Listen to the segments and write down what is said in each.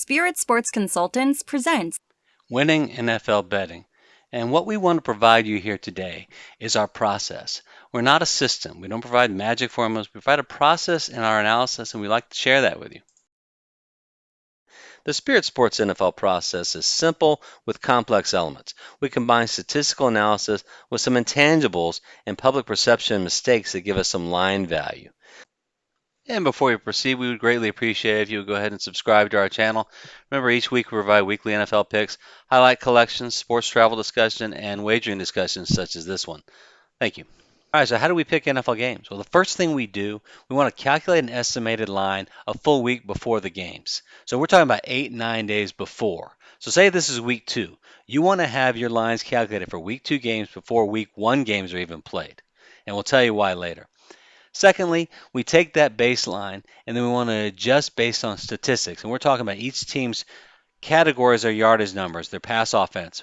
Spirit Sports Consultants presents Winning NFL Betting. And what we want to provide you here today is our process. We're not a system. We don't provide magic formulas. We provide a process in our analysis, and we like to share that with you. The Spirit Sports NFL process is simple with complex elements. We combine statistical analysis with some intangibles and public perception mistakes that give us some line value. And before we proceed, we would greatly appreciate if you would go ahead and subscribe to our channel. Remember, each week we provide weekly NFL picks, highlight collections, sports travel discussion, and wagering discussions such as this one. Thank you. All right, so how do we pick NFL games? Well, the first thing we do, we want to calculate an estimated line a full week before the games. So we're talking about 8-9 days before. So say this is week 2. You want to have your lines calculated for week 2 games before week 1 games are even played. And we'll tell you why later. Secondly, we take that baseline and then we want to adjust based on statistics. And we're talking about each team's categories are yardage numbers, their pass offense,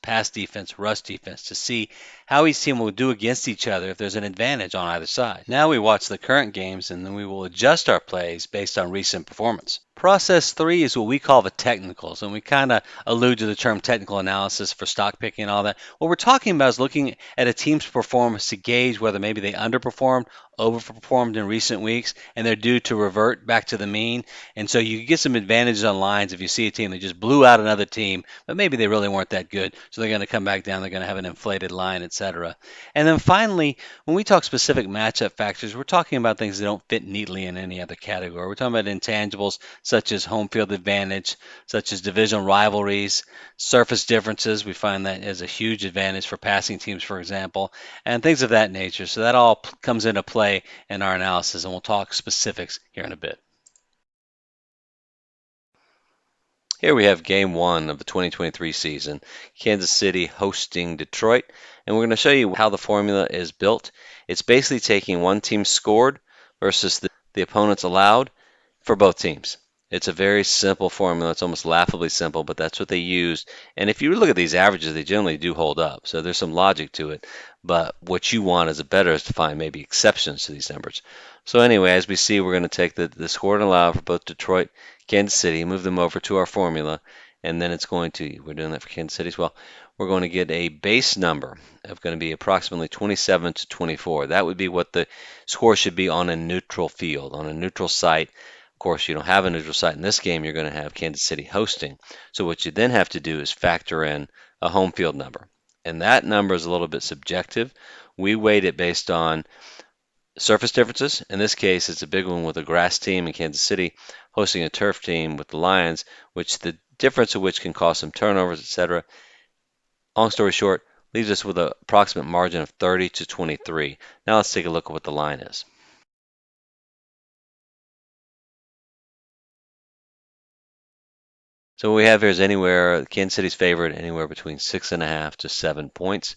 pass defense, rush defense, to see how each team will do against each other if there's an advantage on either side. Now we watch the current games and then we will adjust our plays based on recent performance. Process 3 is what we call the technicals, and we kind of allude to the term technical analysis for stock picking and all that. What we're talking about is looking at a team's performance to gauge whether maybe they underperformed, overperformed in recent weeks, and they're due to revert back to the mean. And so you get some advantages on lines if you see a team that just blew out another team, but maybe they really weren't that good, so they're going to come back down, they're going to have an inflated line, etc. And then finally, when we talk specific matchup factors, we're talking about things that don't fit neatly in any other category. We're talking about intangibles such as home field advantage, such as division rivalries, surface differences. We find that as a huge advantage for passing teams, for example, and things of that nature. So that all comes into play in our analysis, and we'll talk specifics here in a bit. Here we have game 1 of the 2023 season, Kansas City hosting Detroit, and we're going to show you how the formula is built. It's basically taking one team scored versus the opponents allowed for both teams. It's a very simple formula. It's almost laughably simple, but that's what they used. And if you look at these averages, they generally do hold up. So there's some logic to it. But what you want as a bettor is to find maybe exceptions to these numbers. So anyway, as we see, we're going to take the scored and allowed for both Detroit, Kansas City, move them over to our formula, and then it's going to, we're doing that for Kansas City as well, we're going to get a base number of going to be approximately 27 to 24. That would be what the score should be on a neutral field, on a neutral site. Of course, you don't have a neutral site in this game. You're going to have Kansas City hosting. So what you then have to do is factor in a home field number. And that number is a little bit subjective. We weight it based on surface differences. In this case, it's a big one with a grass team in Kansas City hosting a turf team with the Lions, which the difference of which can cause some turnovers, etc. Long story short, leaves us with an approximate margin of 30 to 23. Now let's take a look at what the line is. So what we have here is anywhere, Kansas City's favored anywhere between 6.5 to 7 points,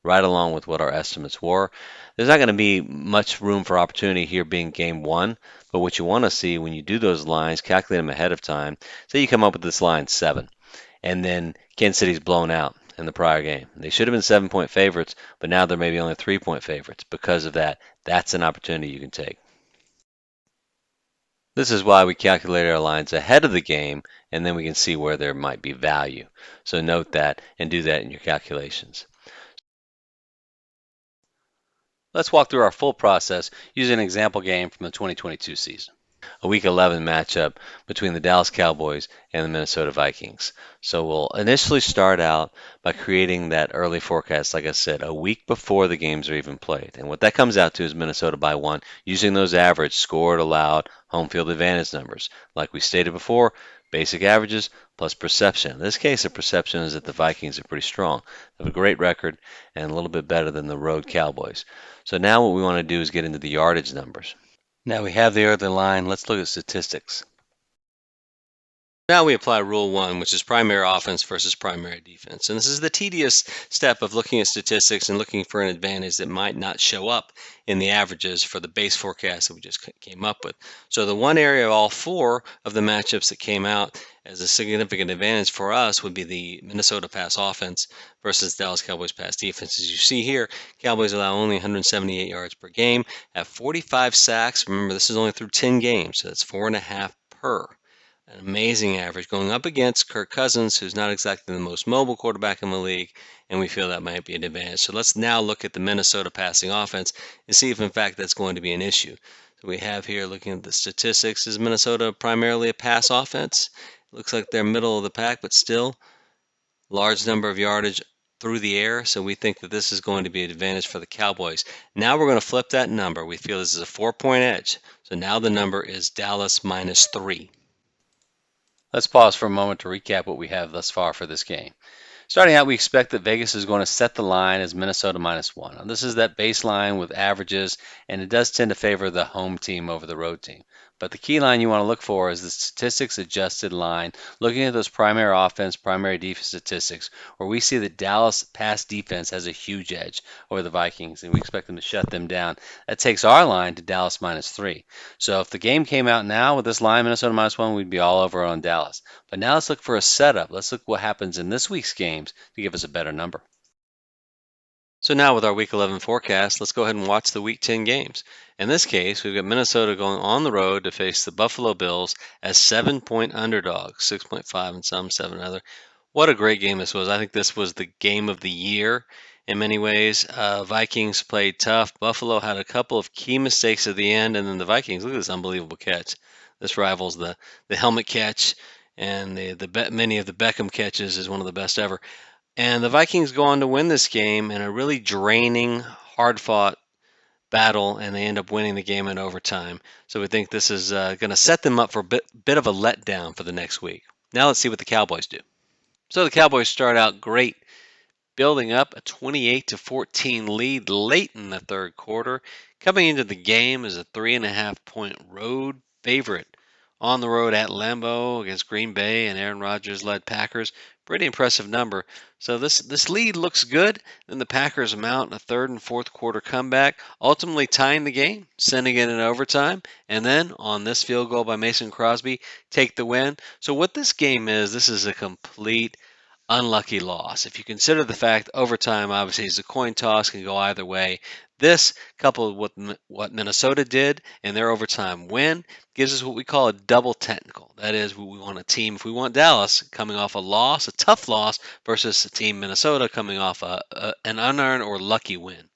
right along with what our estimates were. There's not going to be much room for opportunity here being game 1, but what you want to see when you do those lines, calculate them ahead of time. Say you come up with this line 7, and then Kansas City's blown out in the prior game. They should have been 7-point favorites, but now they're maybe only 3-point favorites. Because of that, that's an opportunity you can take. This is why we calculate our lines ahead of the game, and then we can see where there might be value. So note that and do that in your calculations. Let's walk through our full process using an example game from the 2022 season. A Week 11 matchup between the Dallas Cowboys and the Minnesota Vikings. So we'll initially start out by creating that early forecast, like I said, a week before the games are even played. And what that comes out to is Minnesota by 1, using those average scored, allowed, home field advantage numbers. Like we stated before, basic averages plus perception. In this case, the perception is that the Vikings are pretty strong. They have a great record and a little bit better than the road Cowboys. So now what we want to do is get into the yardage numbers. Now we have the early line. Let's look at statistics. Now we apply Rule 1, which is primary offense versus primary defense. And this is the tedious step of looking at statistics and looking for an advantage that might not show up in the averages for the base forecast that we just came up with. So the one area of all 4 of the matchups that came out as a significant advantage for us would be the Minnesota pass offense versus Dallas Cowboys pass defense. As you see here, Cowboys allow only 178 yards per game, have 45 sacks. Remember, this is only through 10 games, so that's 4.5 per. an amazing average going up against Kirk Cousins, who's not exactly the most mobile quarterback in the league, and we feel that might be an advantage. So let's now look at the Minnesota passing offense and see if, in fact, that's going to be an issue. So we have here, looking at the statistics, is Minnesota primarily a pass offense? It looks like they're middle of the pack, but still large number of yardage through the air, so we think that this is going to be an advantage for the Cowboys. Now we're going to flip that number. We feel this is a 4-point edge. So now the number is Dallas -3. Let's pause for a moment to recap what we have thus far for this game. Starting out, we expect that Vegas is going to set the line as Minnesota -1. Now, this is that baseline with averages, and it does tend to favor the home team over the road team. But the key line you want to look for is the statistics adjusted line, looking at those primary offense, primary defense statistics, where we see that Dallas pass defense has a huge edge over the Vikings, and we expect them to shut them down. That takes our line to Dallas -3. So if the game came out now with this line, Minnesota -1, we'd be all over on Dallas. But now let's look for a setup. Let's look what happens in this week's games to give us a better number. So now with our Week 11 forecast, let's go ahead and watch the Week 10 games. In this case, we've got Minnesota going on the road to face the Buffalo Bills as 7-point underdogs, 6.5 and some, 7 other. What a great game this was. I think this was the game of the year in many ways. Vikings played tough. Buffalo had a couple of key mistakes at the end, and then the Vikings, look at this unbelievable catch. This rivals the helmet catch, and many of the Beckham catches is one of the best ever. And the Vikings go on to win this game in a really draining, hard-fought battle, and they end up winning the game in overtime. So we think this is going to set them up for a bit of a letdown for the next week. Now let's see what the Cowboys do. So the Cowboys start out great, building up a 28-14 lead late in the third quarter. Coming into the game as a 3.5-point road favorite on the road at Lambeau against Green Bay and Aaron Rodgers-led Packers. Pretty impressive number. So this lead looks good. Then the Packers mount a third and fourth quarter comeback, ultimately tying the game, sending it in overtime, and then on this field goal by Mason Crosby, take the win. So what this game is, this is a complete unlucky loss. If you consider the fact overtime obviously is a coin toss, can go either way. This, coupled with what Minnesota did and their overtime win, gives us what we call a double technical. That is, we want a team, if we want Dallas, coming off a loss, a tough loss, versus a team Minnesota coming off an unearned or lucky win.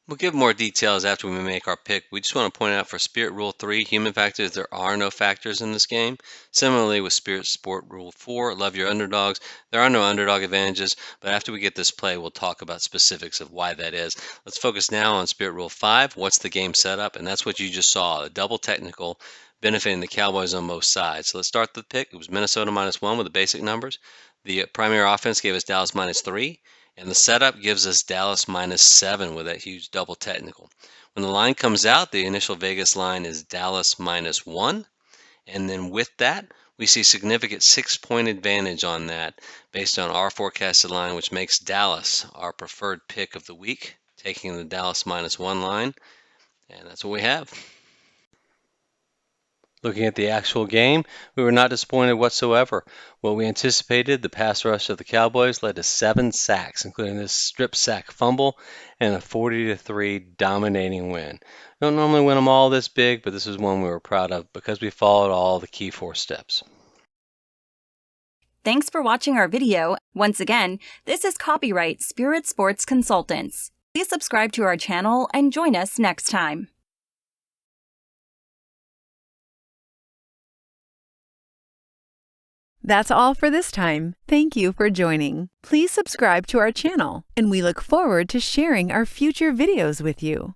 We'll give more details after we make our pick. We just want to point out for Spirit Rule 3, human factors, there are no factors in this game. Similarly with Spirit Sport Rule 4, love your underdogs, there are no underdog advantages, but after we get this play, we'll talk about specifics of why that is. Let's focus now on Spirit Rule 5, what's the game setup, and that's what you just saw, a double technical benefiting the Cowboys on both sides. So let's start the pick. It was Minnesota -1 with the basic numbers. The primary offense gave us Dallas -3. And the setup gives us Dallas -7 with that huge double technical. When the line comes out, the initial Vegas line is Dallas -1. And then with that, we see significant 6-point advantage on that based on our forecasted line, which makes Dallas our preferred pick of the week, taking the Dallas -1 line. And that's what we have. Looking at the actual game, we were not disappointed whatsoever. What we anticipated, the pass rush of the Cowboys led to 7 sacks, including this strip sack fumble and a 40-3 dominating win. Don't normally win them all this big, but this is one we were proud of because we followed all the key 4 steps. Thanks for watching our video. Once again, this is copyright Spirit Sports Consultants. Please subscribe to our channel and join us next time. That's all for this time. Thank you for joining. Please subscribe to our channel, and we look forward to sharing our future videos with you.